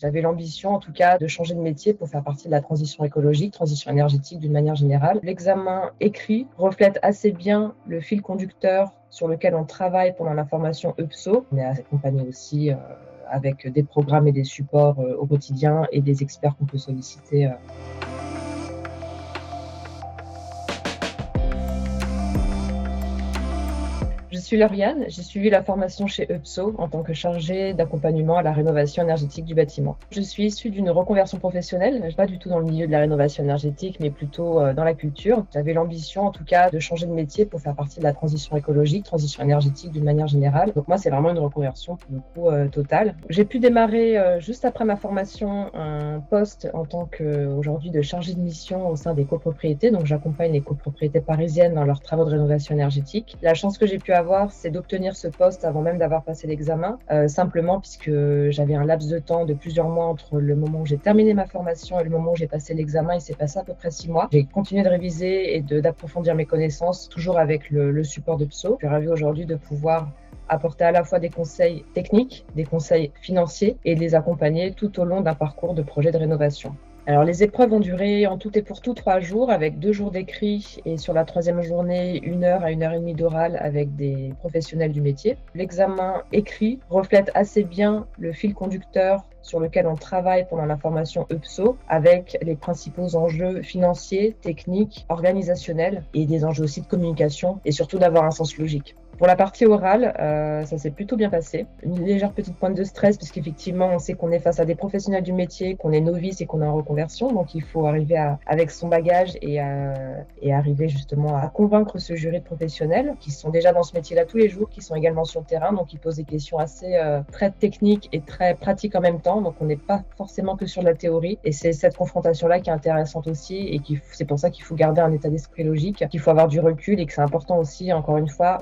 J'avais l'ambition, en tout cas, de changer de métier pour faire partie de la transition écologique, transition énergétique d'une manière générale. L'examen écrit reflète assez bien le fil conducteur sur lequel on travaille pendant la formation EPSO. On est accompagné aussi avec des programmes et des supports au quotidien et des experts qu'on peut solliciter. Je suis Lauriane, j'ai suivi la formation chez EPSO en tant que chargée d'accompagnement à la rénovation énergétique du bâtiment. Je suis issue d'une reconversion professionnelle, pas du tout dans le milieu de la rénovation énergétique, mais plutôt dans la culture. J'avais l'ambition, en tout cas, de changer de métier pour faire partie de la transition écologique, transition énergétique d'une manière générale. Donc moi, c'est vraiment une reconversion pour le coup totale. J'ai pu démarrer juste après ma formation un poste en tant qu'aujourd'hui de chargée de mission au sein des copropriétés. Donc j'accompagne les copropriétés parisiennes dans leurs travaux de rénovation énergétique. La chance que j'ai pu avoir, c'est d'obtenir ce poste avant même d'avoir passé l'examen, simplement puisque j'avais un laps de temps de plusieurs mois entre le moment où j'ai terminé ma formation et le moment où j'ai passé l'examen. Il s'est passé à peu près 6 mois. J'ai continué de réviser et d'approfondir mes connaissances, toujours avec le support de PSO. Je suis ravie aujourd'hui de pouvoir apporter à la fois des conseils techniques, des conseils financiers et de les accompagner tout au long d'un parcours de projet de rénovation. Alors, les épreuves ont duré en tout et pour tout 3 jours, avec 2 jours d'écrit et sur la 3e journée, 1 heure à 1 heure et demie d'oral avec des professionnels du métier. L'examen écrit reflète assez bien le fil conducteur sur lequel on travaille pendant la formation EPSO, avec les principaux enjeux financiers, techniques, organisationnels et des enjeux aussi de communication et surtout d'avoir un sens logique. Pour la partie orale, ça s'est plutôt bien passé. Une légère petite pointe de stress, puisqu'effectivement, on sait qu'on est face à des professionnels du métier, qu'on est novice et qu'on est en reconversion. Donc, il faut arriver avec son bagage et arriver justement à convaincre ce jury de professionnels qui sont déjà dans ce métier-là tous les jours, qui sont également sur le terrain. Donc, ils posent des questions assez très techniques et très pratiques en même temps. Donc, on n'est pas forcément que sur de la théorie. Et c'est cette confrontation-là qui est intéressante aussi. Et c'est pour ça qu'il faut garder un état d'esprit logique, qu'il faut avoir du recul et que c'est important aussi, encore une fois,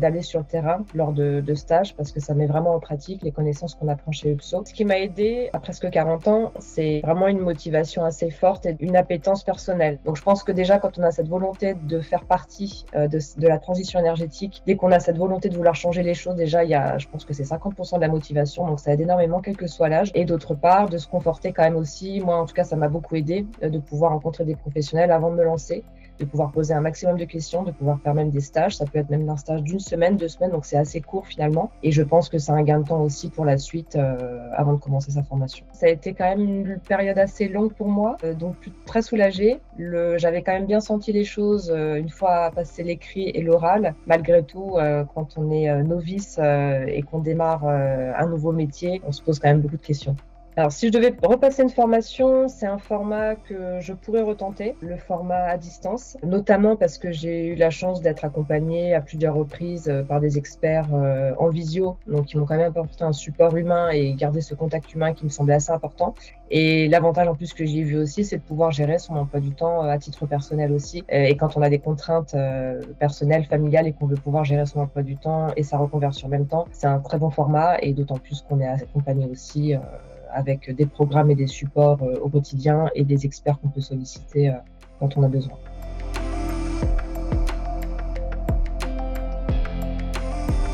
d'aller sur le terrain lors de stages parce que ça met vraiment en pratique les connaissances qu'on apprend chez UPSO. Ce qui m'a aidé à presque 40 ans, c'est vraiment une motivation assez forte et une appétence personnelle. Donc je pense que déjà quand on a cette volonté de faire partie de la transition énergétique, dès qu'on a cette volonté de vouloir changer les choses, déjà je pense que c'est 50% de la motivation, donc ça aide énormément quel que soit l'âge. Et d'autre part, de se conforter quand même aussi, moi en tout cas ça m'a beaucoup aidé de pouvoir rencontrer des professionnels avant de me lancer, de pouvoir poser un maximum de questions, de pouvoir faire même des stages. Ça peut être même un stage d'1 semaine, 2 semaines, donc c'est assez court finalement. Et je pense que c'est un gain de temps aussi pour la suite avant de commencer sa formation. Ça a été quand même une période assez longue pour moi, donc très soulagée. J'avais quand même bien senti les choses une fois passé l'écrit et l'oral. Malgré tout, quand on est novice et qu'on démarre un nouveau métier, on se pose quand même beaucoup de questions. Alors, si je devais repasser une formation, c'est un format que je pourrais retenter, le format à distance, notamment parce que j'ai eu la chance d'être accompagnée à plusieurs reprises par des experts en visio, donc qui m'ont quand même apporté un support humain et gardé ce contact humain qui me semblait assez important. Et l'avantage en plus que j'ai vu aussi, c'est de pouvoir gérer son emploi du temps à titre personnel aussi. Et quand on a des contraintes personnelles, familiales et qu'on veut pouvoir gérer son emploi du temps et sa reconversion en même temps, c'est un très bon format et d'autant plus qu'on est accompagné aussi avec des programmes et des supports au quotidien et des experts qu'on peut solliciter quand on a besoin.